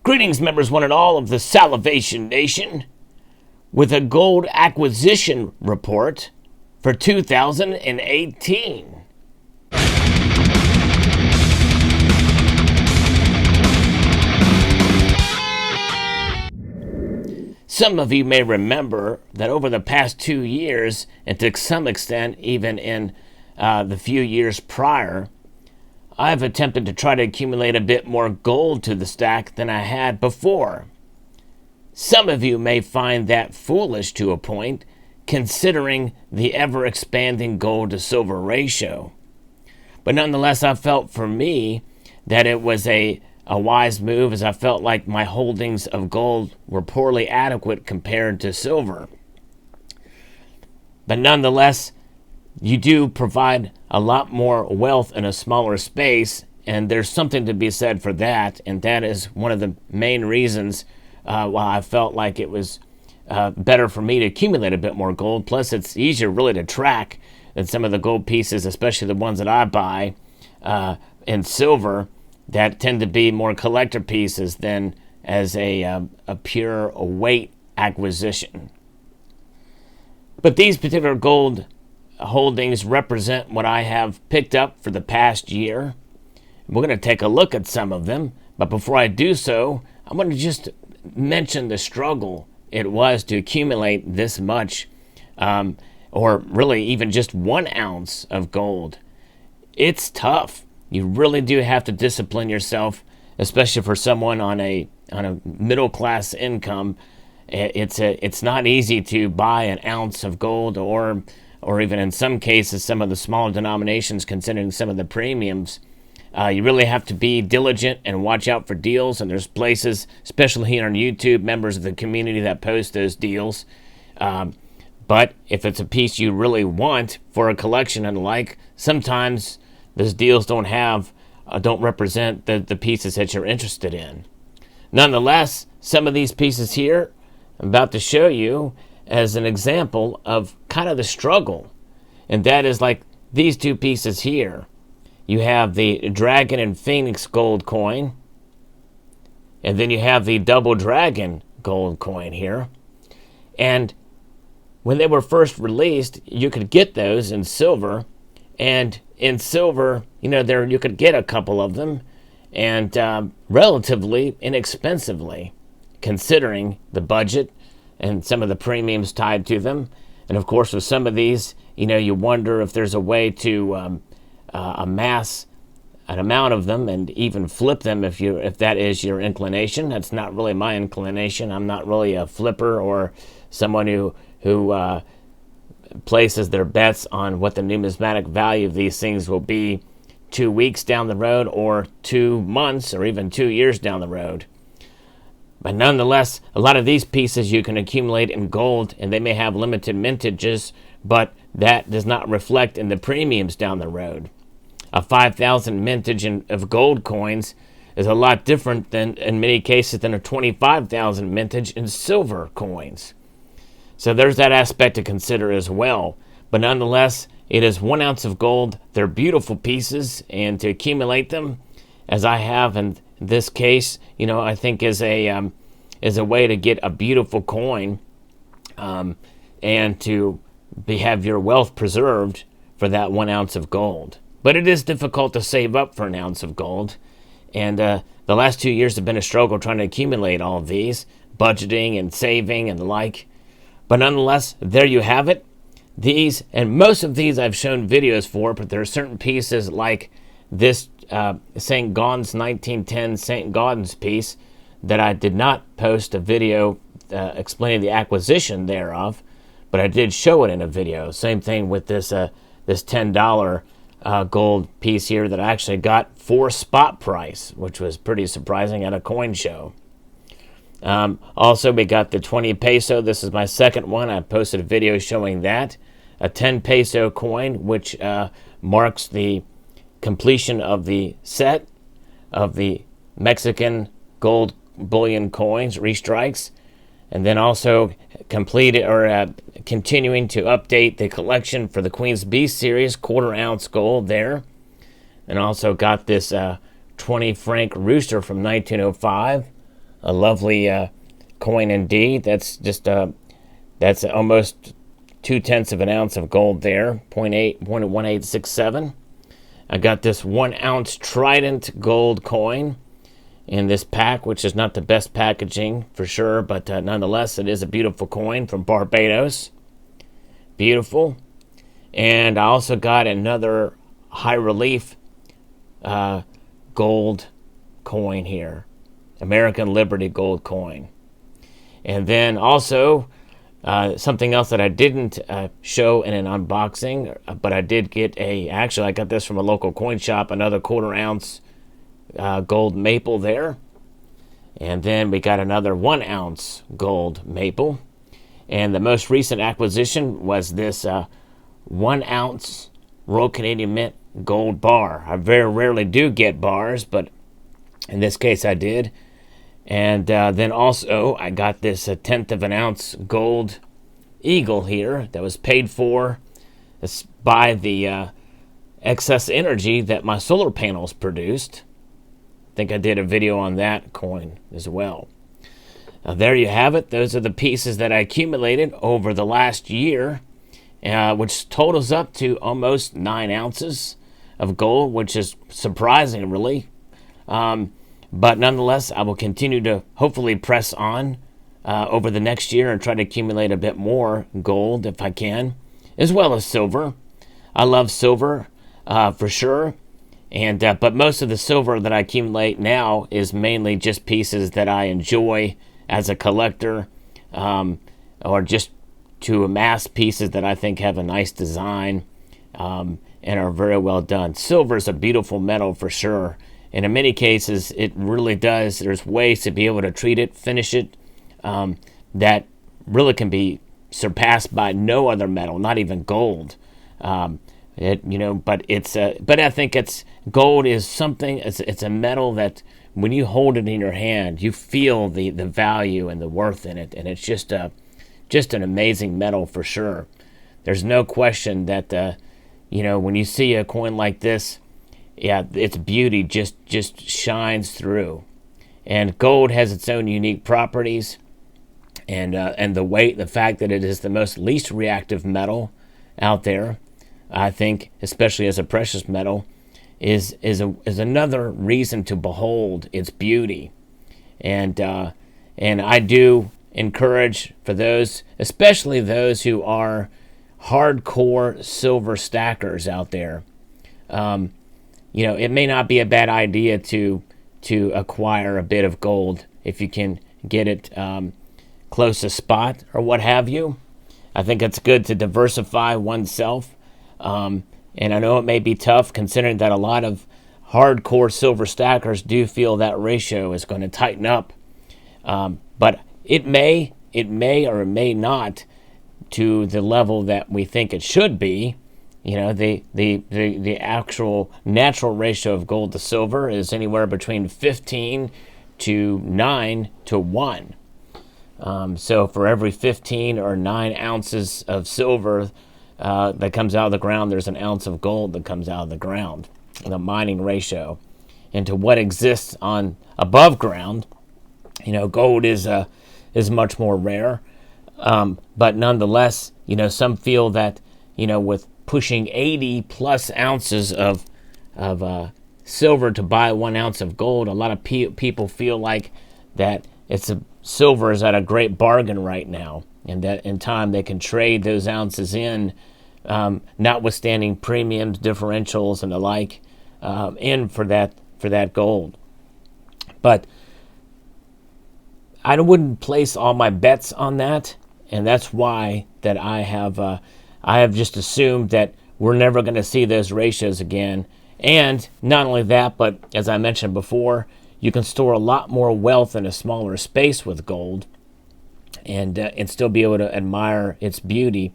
Greetings, members one and all of the Salivation Nation, with a gold acquisition report for 2018. Some of you may remember that over the past 2 years, and to some extent even in the few years prior, I've attempted to try to accumulate a bit more gold to the stack than I had before. Some of you may find that foolish to a point, considering the ever-expanding gold to silver ratio. But nonetheless, I felt for me that it was a wise move, as I felt like my holdings of gold were poorly adequate compared to silver. But nonetheless, you do provide a lot more wealth in a smaller space, and there's something to be said for that, and that is one of the main reasons why I felt like it was better for me to accumulate a bit more gold. Plus, it's easier really to track than some of the gold pieces, especially the ones that I buy in silver, that tend to be more collector pieces than as a pure weight acquisition. But these particular gold holdings represent what I have picked up for the past year. We're going to take a look at some of them, but before I do so, I'm going to just mention the struggle it was to accumulate this much, or really even just 1 ounce of gold. It's tough. You really do have to discipline yourself, especially for someone on a middle class income. It's not easy to buy an ounce of gold, or even in some cases, some of the smaller denominations, considering some of the premiums. You really have to be diligent and watch out for deals, and there's places, especially here on YouTube, members of the community that post those deals. But if it's a piece you really want for a collection and the like, sometimes those deals don't represent the pieces that you're interested in. Nonetheless, some of these pieces here I'm about to show you as an example of kind of the struggle, and that is like these 2 pieces here. You have the Dragon and Phoenix gold coin, and then you have the Double Dragon gold coin here. And when they were first released, you could get those in silver, and in silver, you could get a couple of them, and relatively inexpensively, considering the budget and some of the premiums tied to them. And of course, with some of these, you wonder if there's a way to amass an amount of them and even flip them if that is your inclination. That's not really my inclination. I'm not really a flipper or someone who places their bets on what the numismatic value of these things will be 2 weeks down the road, or 2 months, or even 2 years down the road. But nonetheless, a lot of these pieces you can accumulate in gold, and they may have limited mintages, but that does not reflect in the premiums down the road. A 5,000 mintage of gold coins is a lot different than, in many cases, than a 25,000 mintage in silver coins. So there's that aspect to consider as well. But nonetheless, it is 1 ounce of gold. They're beautiful pieces, and to accumulate them, as I have in this case, I think is a way to get a beautiful coin, and to have your wealth preserved for that 1 ounce of gold. But it is difficult to save up for an ounce of gold, and the last 2 years have been a struggle trying to accumulate all of these, budgeting and saving and the like. But nonetheless, there you have it. These, and most of these I've shown videos for, but there are certain pieces like this St. Gaudens 1910 St. Gaudens piece that I did not post a video explaining the acquisition thereof, but I did show it in a video. Same thing with this $10 gold piece here that I actually got for spot price, which was pretty surprising at a coin show. Also, we got the 20 peso. This is my second one. I posted a video showing that. A 10 peso coin, which marks the completion of the set of the Mexican gold bullion coins, restrikes, and then also completed or continuing to update the collection for the Queen's Beast series, 1/4 ounce gold there. And also got this 20 franc rooster from 1905. A lovely coin indeed. That's just that's almost 0.2 of an ounce of gold there, 0.1867. I got this 1 ounce Trident gold coin in this pack, which is not the best packaging for sure, but nonetheless, it is a beautiful coin from Barbados. Beautiful. And I also got another high relief gold coin here, American Liberty gold coin. And then also something else that I didn't show in an unboxing, but I did get actually I got this from a local coin shop, another 1/4 ounce gold maple there. And then we got another 1 ounce gold maple. And the most recent acquisition was this 1 ounce Royal Canadian Mint gold bar. I very rarely do get bars, but in this case I did. And then also I got this 1/10 of an ounce gold eagle here that was paid for by the excess energy that my solar panels produced. I think I did a video on that coin as well. Now there you have it. Those are the pieces that I accumulated over the last year, which totals up to almost 9 ounces of gold, which is surprising, really. But nonetheless, I will continue to hopefully press on over the next year and try to accumulate a bit more gold if I can, as well as silver. I love silver for sure, and but most of the silver that I accumulate now is mainly just pieces that I enjoy as a collector, or just to amass pieces that I think have a nice design and are very well done. Silver is a beautiful metal for sure. And in many cases, it really does. There's ways to be able to treat it, finish it, that really can be surpassed by no other metal, not even gold. But I think gold is something. It's a metal that when you hold it in your hand, you feel the value and the worth in it, and it's just an amazing metal for sure. There's no question that when you see a coin like this, yeah, its beauty just shines through. And gold has its own unique properties, and the weight, the fact that it is the most least reactive metal out there, I think, especially as a precious metal, is another reason to behold its beauty. And I do encourage for those, especially those who are hardcore silver stackers out there. It may not be a bad idea to acquire a bit of gold if you can get it close to spot or what have you. I think it's good to diversify oneself. And I know it may be tough considering that a lot of hardcore silver stackers do feel that ratio is going to tighten up. But it may or it may not to the level that we think it should be. The actual natural ratio of gold to silver is anywhere between 15 to 9 to 1. So for every 15 or 9 ounces of silver that comes out of the ground, there's an ounce of gold that comes out of the ground. The mining ratio. And to what exists on above ground, gold is much more rare. But nonetheless, some feel that, with pushing 80 plus ounces of silver to buy 1 ounce of gold, a lot of people feel like that silver is at a great bargain right now, and that in time they can trade those ounces in, notwithstanding premiums, differentials, and the like, in for that gold. But I wouldn't place all my bets on that, and that's why that I have just assumed that we're never going to see those ratios again. And not only that, but as I mentioned before, you can store a lot more wealth in a smaller space with gold, and still be able to admire its beauty,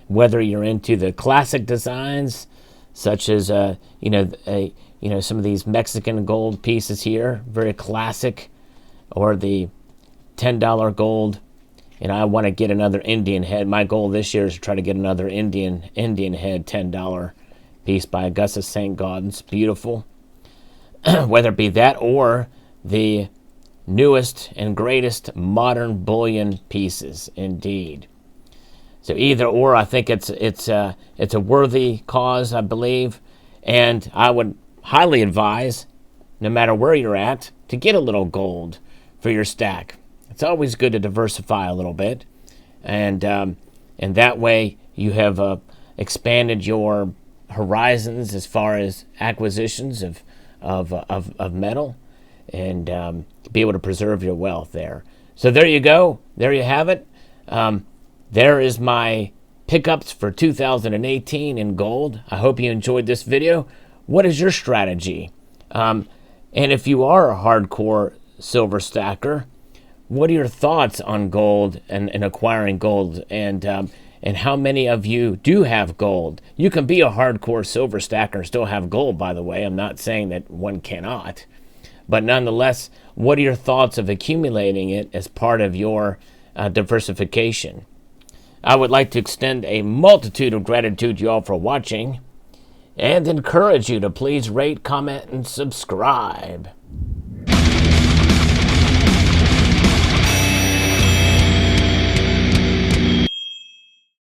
whether you're into the classic designs, such as some of these Mexican gold pieces here, very classic, or the $10 gold. And I want to get another Indian head. My goal this year is to try to get another Indian head $10 piece by Augustus St. Gaudens. Beautiful. Whether it be that or the newest and greatest modern bullion pieces, indeed. So either or, I think it's a worthy cause, I believe, and I would highly advise, no matter where you're at, to get a little gold for your stack. It's always good to diversify a little bit, and that way you have expanded your horizons as far as acquisitions of metal, and be able to preserve your wealth there. So there you go. There you have it. There is my pickups for 2018 in gold. I hope you enjoyed this video. What is your strategy? And if you are a hardcore silver stacker, what are your thoughts on gold and acquiring gold? And how many of you do have gold? You can be a hardcore silver stacker and still have gold, by the way. I'm not saying that one cannot. But nonetheless, what are your thoughts of accumulating it as part of your diversification? I would like to extend a multitude of gratitude to you all for watching, and encourage you to please rate, comment, and subscribe.